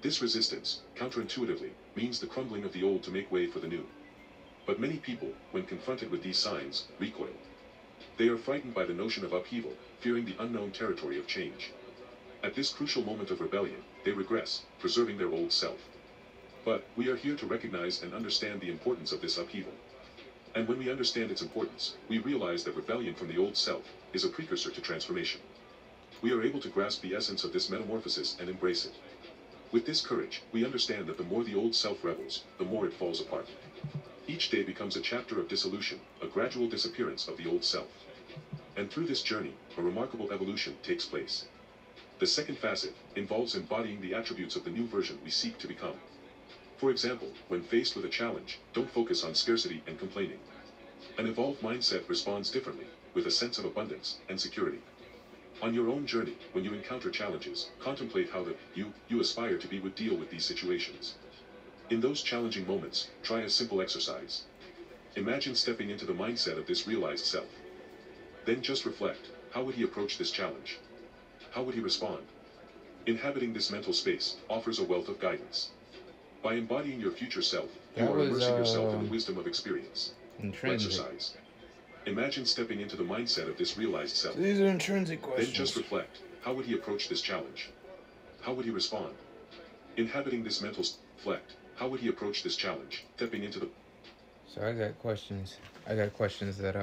This resistance, counterintuitively, means the crumbling of the old to make way for the new. But many people, when confronted with these signs, recoil. They are frightened by the notion of upheaval, fearing the unknown territory of change. At this crucial moment of rebellion, they regress, preserving their old self. But we are here to recognize and understand the importance of this upheaval. And when we understand its importance, we realize that rebellion from the old self is a precursor to transformation. We are able to grasp the essence of this metamorphosis and embrace it. With this courage, we understand that the more the old self rebels, the more it falls apart. Each day becomes a chapter of dissolution, a gradual disappearance of the old self. And through this journey, a remarkable evolution takes place. The second facet involves embodying the attributes of the new version we seek to become. For example, when faced with a challenge, don't focus on scarcity and complaining. An evolved mindset responds differently, with a sense of abundance and security. On your own journey, when you encounter challenges, contemplate how the you aspire to be would deal with these situations. In those challenging moments, try a simple exercise. Imagine stepping into the mindset of this realized self. Then just reflect, how would he approach this challenge? How would he respond? Inhabiting this mental space offers a wealth of guidance. By embodying your future self, you are immersing yourself in the wisdom of experience. Exercise. Imagine stepping into the mindset of this realized self. These are intrinsic questions. Then just reflect, how would he approach this challenge? How would he respond? Inhabiting this mental reflect, how would he approach this challenge? Stepping into the... So I got questions. I got questions that,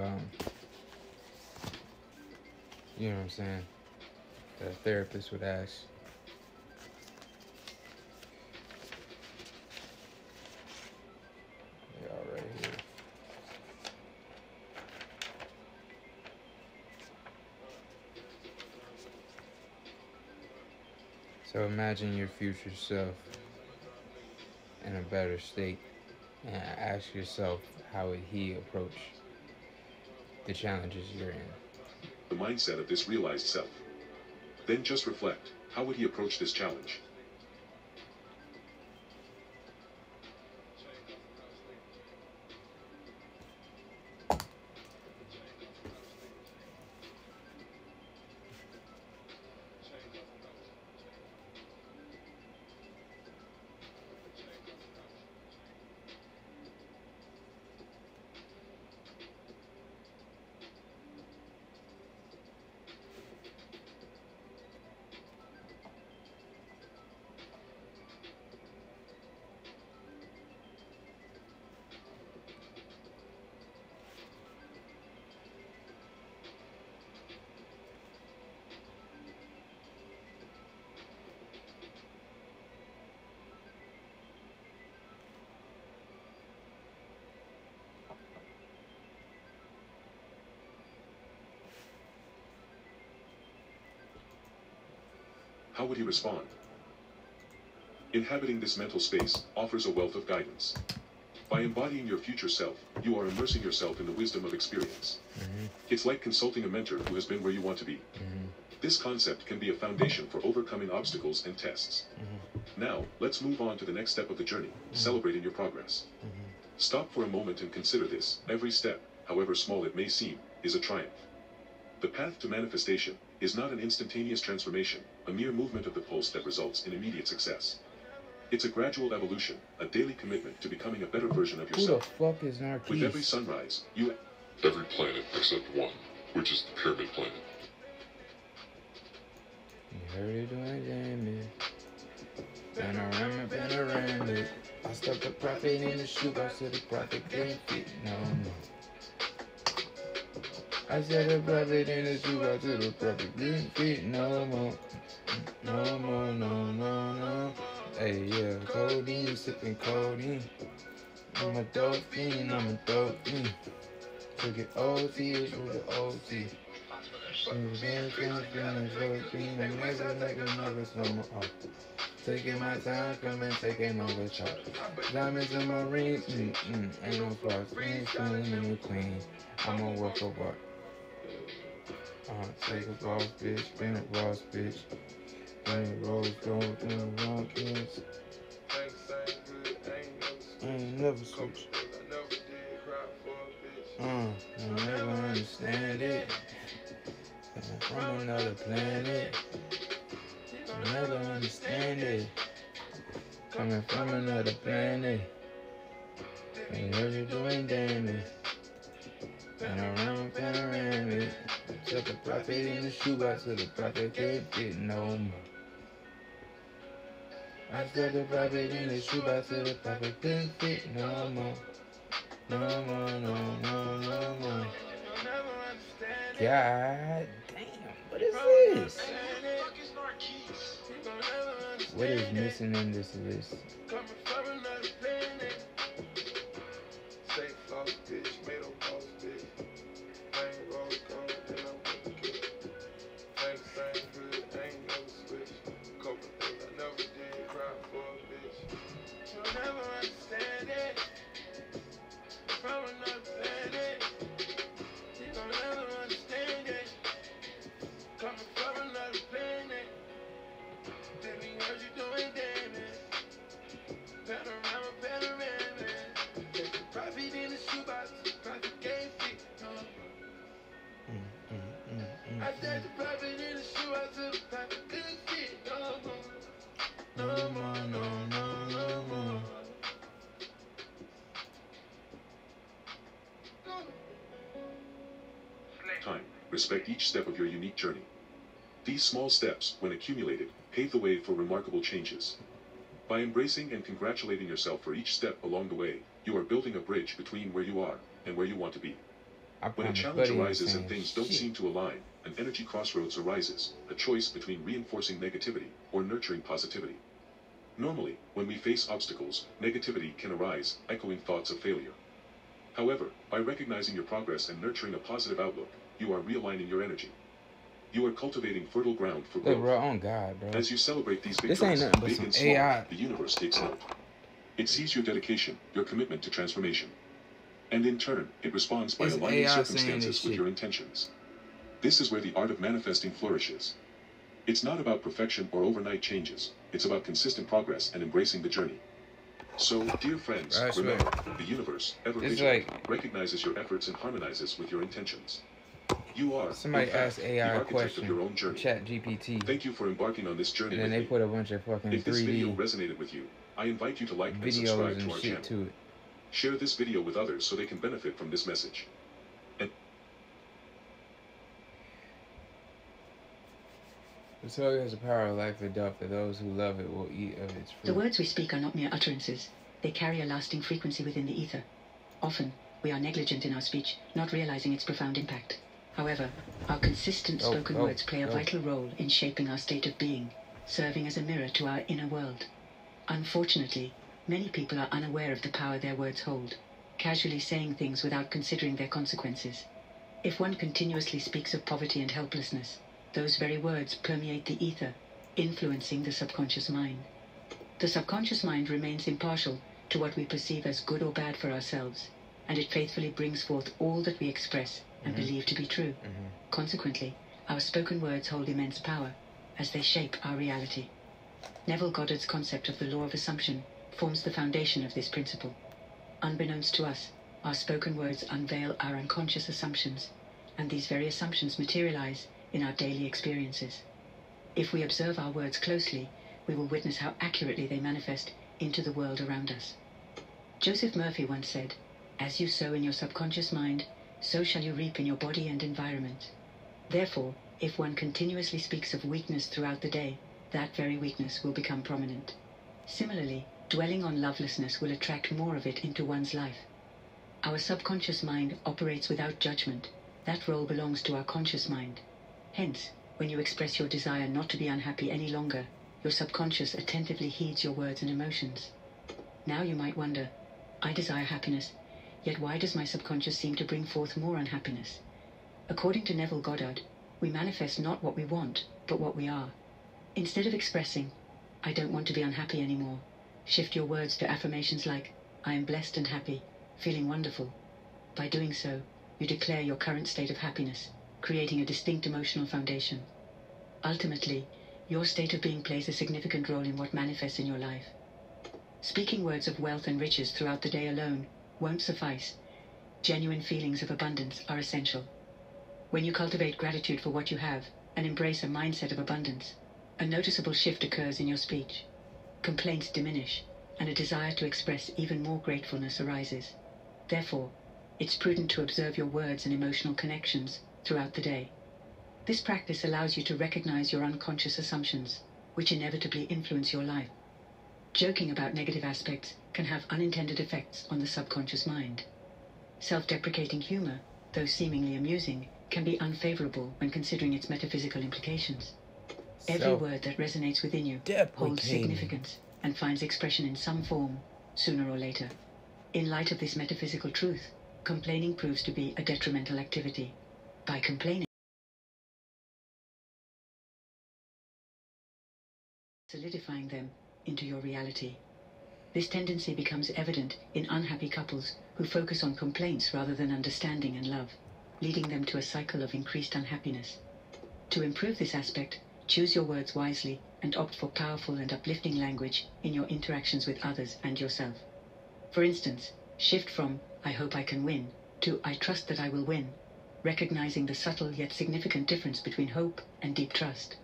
you know what I'm saying, that a therapist would ask. They are right here. So imagine your future self in a better state and ask yourself, how would he approach the challenges you're in? The mindset of this realized self. Then just reflect, how would he approach this challenge? how would he respond? Inhabiting this mental space offers a wealth of guidance. By embodying your future self, you are immersing yourself in the wisdom of experience. It's like consulting a mentor who has been where you want to be. This concept can be a foundation for overcoming obstacles and tests. Now, let's move on to the next step of the journey, celebrating your progress. Stop for a moment and consider this. Every step, however small it may seem, is a triumph. The path to manifestation is not an instantaneous transformation, a mere movement of the pulse that results in immediate success. It's a gradual evolution, a daily commitment to becoming a better version of yourself. Who the fuck is Narcisse? With every sunrise, you... Every planet except one, which is the Pyramid Planet. You heard it doing damage. Panorama. I stuck the profit in the shoebox so the profit can't fit no more. I said the profit in the shoebox so the profit can't fit no more. No more, no. Hey, yeah, codeine, sipping codeine. I'm a dope fiend. Took it OT, it's with the OT. Taking my time, coming, taking over chop. Diamonds in my rings, ain't no flaws. Queen, I'm a work of art. Take a boss, bitch, been a boss, bitch. Ain't rose gold, doing wrong kids. I ain't never switch. I never understand it. I'm from another planet. I never understand it. Coming from another planet. Ain't heard you doing damage. Panoramic. Took the profit in the shoebox so the profit can't fit no more. I took the profit in the shoebox so the profit can't fit no more. No more. God damn, what is this? What is missing in this list? Time. Respect each step of your unique journey. These small steps, when accumulated, pave the way for remarkable changes. By embracing and congratulating yourself for each step along the way, you are building a bridge between where you are and where you want to be. When a challenge arises and things don't seem to align, an energy crossroads arises, a choice between reinforcing negativity or nurturing positivity. Normally, when we face obstacles, negativity can arise, echoing thoughts of failure. However, by recognizing your progress and nurturing a positive outlook, you are realigning your energy. You are cultivating fertile ground for growth. Look, bro, on God, bro. As you celebrate these This victories, ain't nothing but big some and small, AI. the universe takes note. It sees your dedication, your commitment to transformation. And in turn, it responds by It's aligning AI circumstances saying with your intentions. This is where the art of manifesting flourishes. It's not about perfection or overnight changes. It's about consistent progress and embracing the journey. So, dear friends, remember, the universe, ever vigilant, recognizes your efforts and harmonizes with your intentions. You are, somebody in fact, asked AI the a question, of your own journey. ChatGPT. Thank you for embarking on this journey and then with they me. put a bunch of fucking If this video 3D resonated with you, I invite you to like and videos subscribe and to our shit channel. to it. Share this video with others so they can benefit from this message. And the soul has the power of life or death. For those who love it will eat of its fruit. The words we speak are not mere utterances. They carry a lasting frequency within the ether. Often, we are negligent in our speech, not realizing its profound impact. However, our consistent spoken words play a vital role in shaping our state of being, serving as a mirror to our inner world. Unfortunately, many people are unaware of the power their words hold, casually saying things without considering their consequences. If one continuously speaks of poverty and helplessness, those very words permeate the ether, influencing the subconscious mind. The subconscious mind remains impartial to what we perceive as good or bad for ourselves, and it faithfully brings forth all that we express and believe to be true. Consequently, our spoken words hold immense power as they shape our reality. Neville Goddard's concept of the law of assumption forms the foundation of this principle. Unbeknownst to us, our spoken words unveil our unconscious assumptions, and these very assumptions materialize in our daily experiences. If we observe our words closely, we will witness how accurately they manifest into the world around us. Joseph Murphy once said, "As you sow in your subconscious mind, so shall you reap in your body and environment." Therefore, if one continuously speaks of weakness throughout the day, that very weakness will become prominent. Similarly, dwelling on lovelessness will attract more of it into one's life. Our subconscious mind operates without judgment. That role belongs to our conscious mind. Hence, when you express your desire not to be unhappy any longer, your subconscious attentively heeds your words and emotions. Now you might wonder, I desire happiness, yet why does my subconscious seem to bring forth more unhappiness? According to Neville Goddard, we manifest not what we want, but what we are. Instead of expressing, I don't want to be unhappy anymore, shift your words to affirmations like, I am blessed and happy, feeling wonderful. By doing so, you declare your current state of happiness, creating a distinct emotional foundation. Ultimately, your state of being plays a significant role in what manifests in your life. Speaking words of wealth and riches throughout the day alone won't suffice. Genuine feelings of abundance are essential. When you cultivate gratitude for what you have and embrace a mindset of abundance, a noticeable shift occurs in your speech. Complaints diminish, and a desire to express even more gratefulness arises. Therefore, it's prudent to observe your words and emotional connections throughout the day. This practice allows you to recognize your unconscious assumptions, which inevitably influence your life. Joking about negative aspects can have unintended effects on the subconscious mind. Self-deprecating humor, though seemingly amusing, can be unfavorable when considering its metaphysical implications. Every word that resonates within you holds significance and finds expression in some form, sooner or later. In light of this metaphysical truth, complaining proves to be a detrimental activity. By complaining, solidifying them into your reality. This tendency becomes evident in unhappy couples who focus on complaints rather than understanding and love, leading them to a cycle of increased unhappiness. To improve this aspect, choose your words wisely and opt for powerful and uplifting language in your interactions with others and yourself. For instance, shift from, I hope I can win, to I trust that I will win, recognizing the subtle yet significant difference between hope and deep trust.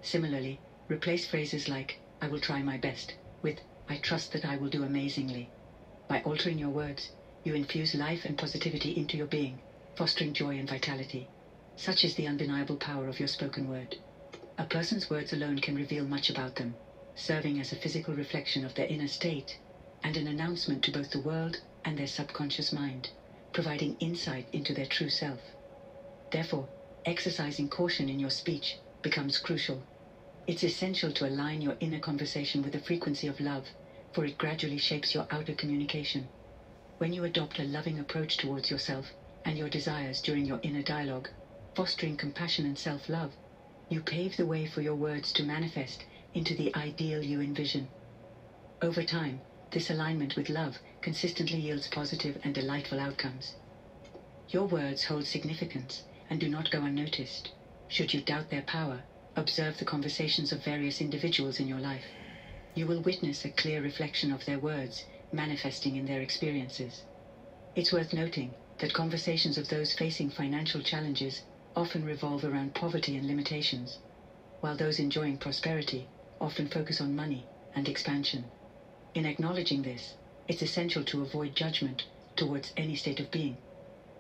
Similarly, replace phrases like, I will try my best, with, I trust that I will do amazingly. By altering your words, you infuse life and positivity into your being, fostering joy and vitality. Such is the undeniable power of your spoken word. A person's words alone can reveal much about them, serving as a physical reflection of their inner state and an announcement to both the world and their subconscious mind, providing insight into their true self. Therefore, exercising caution in your speech becomes crucial. It's essential to align your inner conversation with the frequency of love, for it gradually shapes your outer communication. When you adopt a loving approach towards yourself and your desires during your inner dialogue, fostering compassion and self-love, you pave the way for your words to manifest into the ideal you envision. Over time, this alignment with love consistently yields positive and delightful outcomes. Your words hold significance and do not go unnoticed. Should you doubt their power, observe the conversations of various individuals in your life. You will witness a clear reflection of their words manifesting in their experiences. It's worth noting that conversations of those facing financial challenges often revolve around poverty and limitations, while those enjoying prosperity often focus on money and expansion. In acknowledging this, it's essential to avoid judgment towards any state of being.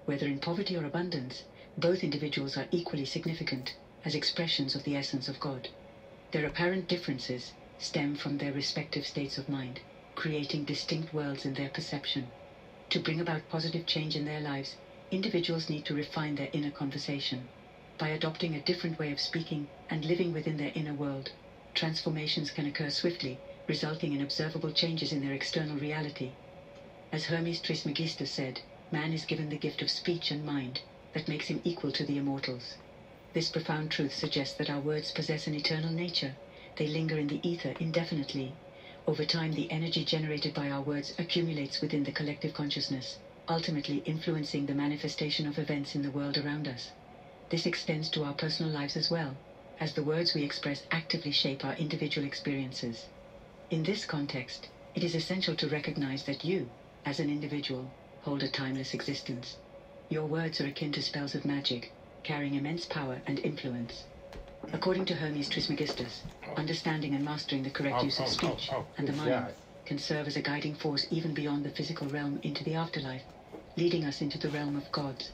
Whether in poverty or abundance, both individuals are equally significant as expressions of the essence of God. Their apparent differences stem from their respective states of mind, creating distinct worlds in their perception. To bring about positive change in their lives, individuals need to refine their inner conversation. By adopting a different way of speaking and living within their inner world, transformations can occur swiftly, resulting in observable changes in their external reality. As Hermes Trismegistus said, man is given the gift of speech and mind that makes him equal to the immortals. This profound truth suggests that our words possess an eternal nature They linger in the ether indefinitely. Over time, the energy generated by our words accumulates within the collective consciousness, ultimately influencing the manifestation of events in the world around us. This extends to our personal lives as well, as the words we express actively shape our individual experiences. In this context, it is essential to recognize that you, as an individual, hold a timeless existence. Your words are akin to spells of magic, carrying immense power and influence. According to Hermes Trismegistus, understanding and mastering the correct use of speech and the mind can serve as a guiding force even beyond the physical realm into the afterlife, leading us into the realm of gods.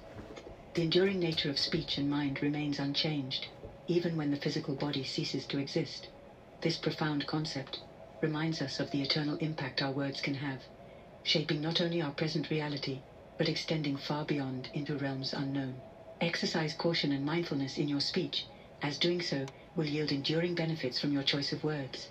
The enduring nature of speech and mind remains unchanged, even when the physical body ceases to exist. This profound concept reminds us of the eternal impact our words can have, shaping not only our present reality, but extending far beyond into realms unknown. Exercise caution and mindfulness in your speech, as doing so will yield enduring benefits from your choice of words.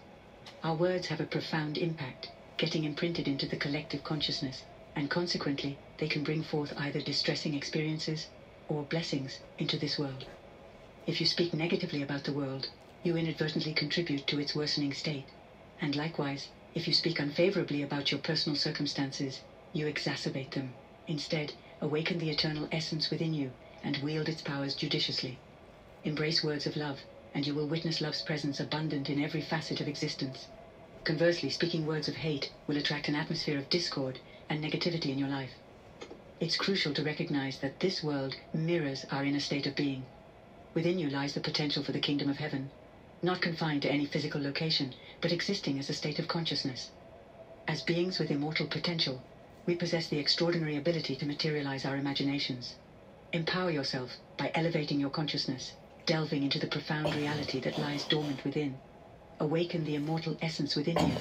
Our words have a profound impact, getting imprinted into the collective consciousness, and consequently, they can bring forth either distressing experiences or blessings into this world. If you speak negatively about the world, you inadvertently contribute to its worsening state. And likewise, if you speak unfavorably about your personal circumstances, you exacerbate them. Instead, awaken the eternal essence within you and wield its powers judiciously. Embrace words of love, and you will witness love's presence abundant in every facet of existence. Conversely, speaking words of hate will attract an atmosphere of discord and negativity in your life. It's crucial to recognize that this world mirrors our inner state of being. Within you lies the potential for the kingdom of heaven, not confined to any physical location, but existing as a state of consciousness. As beings with immortal potential, we possess the extraordinary ability to materialize our imaginations. Empower yourself by elevating your consciousness, delving into the profound reality that lies dormant within. Awaken the immortal essence within you,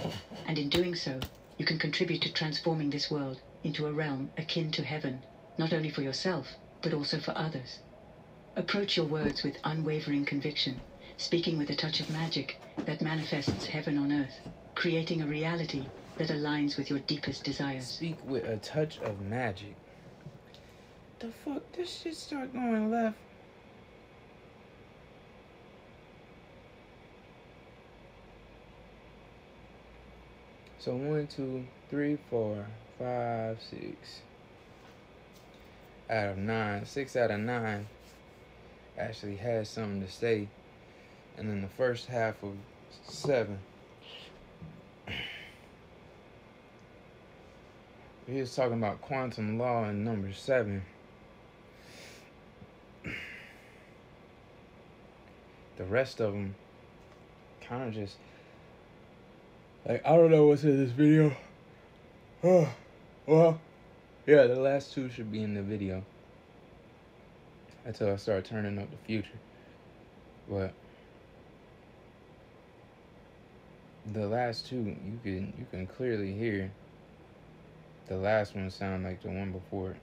and in doing so, you can contribute to transforming this world into a realm akin to heaven, not only for yourself, but also for others. Approach your words with unwavering conviction, speaking with a touch of magic that manifests heaven on earth, creating a reality that aligns with your deepest desires. Speak with a touch of magic. The fuck? This shit start going left. So 1, 2, 3, 4, 5, 6 out of 9. 6 out of 9 actually has something to say. And then the first half of 7, he was talking about quantum law in number 7. The rest of them kind of just like, I don't know what's in this video. Well, yeah, the last 2 should be in the video until I start turning up the future. But the last 2, you can clearly hear the last one sound like the one before it.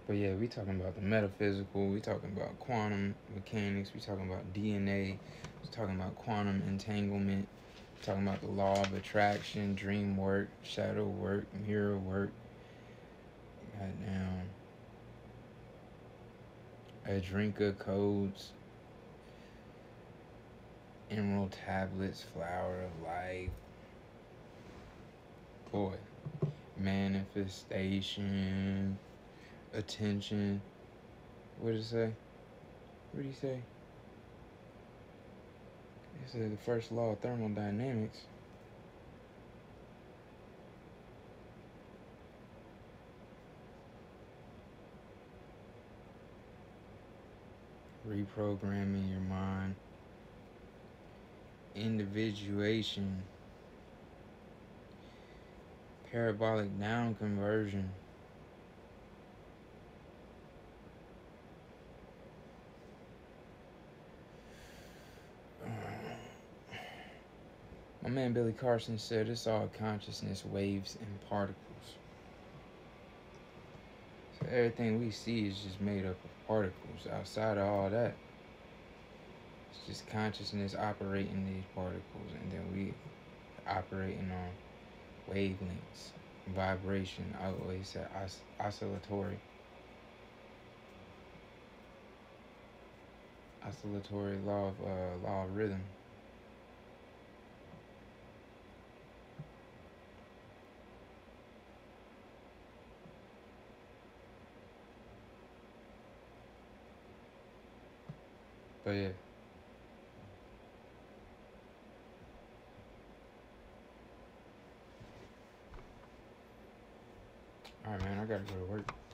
But yeah, we talking about the metaphysical, we talking about quantum mechanics, we talking about DNA, we talking about quantum entanglement, we talking about the law of attraction, dream work, shadow work, mirror work, goddamn, Adrinka codes, emerald tablets, flower of life, boy, manifestation, attention. What did it say? What did he say? It said the first law of thermodynamics. Reprogramming your mind. Individuation. Parabolic down conversion. My man Billy Carson said it's all consciousness, waves, and particles. So everything we see is just made up of particles. Outside of all that, it's just consciousness operating these particles, and then we operating on wavelengths. vibration. I always say oscillatory. Oscillatory law of rhythm. But yeah. Alright, man, I gotta go to work.